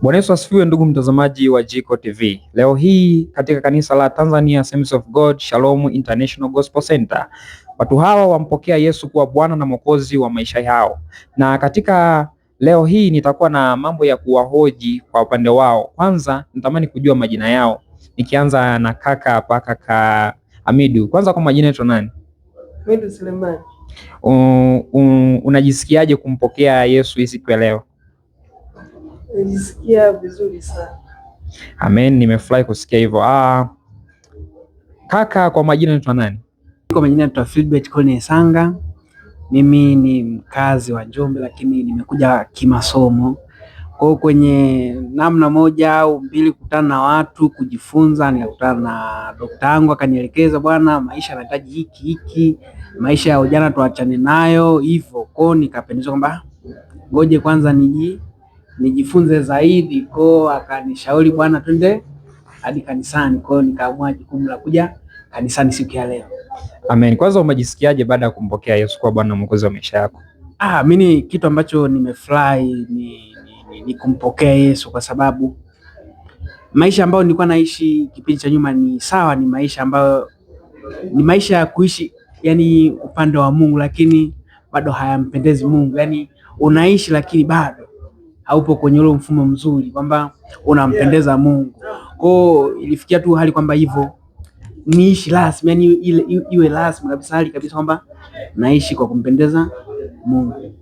Bwana Yesu asifiwe, ndugu mtazamaji wa Jiko TV. Leo hii katika kanisa la Tanzania Assemblies of God Shalom International Gospel Center, watu hawa wampokea Yesu kuwa Bwana na Mwokozi wa maisha yao, na katika leo hii nitakuwa na mambo ya kuwahoji kwa upande wao. Kwanza natamani kujua majina yao, nikianza na kaka hapa, kaka Hamidu. Kwanza kwa majina yetu nani? Hamidu Suleiman. Unajisikiaje kumpokea Yesu hii siku ya leo? Najisikia vizuri sana. Amen, nimefurahi kusikia hivyo. Kaka, kwa majina naitwa nani? Kwa majina naitwa Philbert Kone Sanga. Mimi ni mkazi wa Njombe lakini nimekuja kimasomo. Kwa hiyo kwenye namna moja au mbili kukutana na watu kujifunza, nikakutana na dokta yangu akanielekeza, bwana, maisha yanahitaji hiki, maisha ya ujana tuachane nayo hivyo. Kwa hiyo nikapendezwa kwamba ngoje kwanza nijifunze zaidi. Kwa akanishauri, bwana, twende hadi kanisani. Kwa hiyo nikaamua jukumu la kuja kanisani siku ya leo. Amen. Kwanza umejisikiaje baada ya kumpokea Yesu kuwa Bwana na Mwokozi wa maisha yako? Mimi kitu ambacho nimefurahi ni kumpokea Yesu, kwa sababu maisha ambayo nilikuwa naishi kipindi cha nyuma ni sawa, ni maisha ambayo ni maisha ya kuishi yani upande wa Mungu, lakini bado hayampendezi Mungu. Yani unaishi lakini bado haupo kwenye ule mfumo mzuri kwamba unampendeza Mungu. Kwa hiyo ilifikia tu hali kwamba hivyo niishi rasmi, yani iwe rasmi kabisa, hali kabisa kwamba naishi kwa kumpendeza Mungu.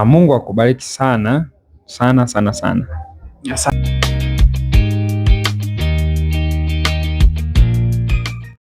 Mungu akubariki sana sana sana sana. Asante.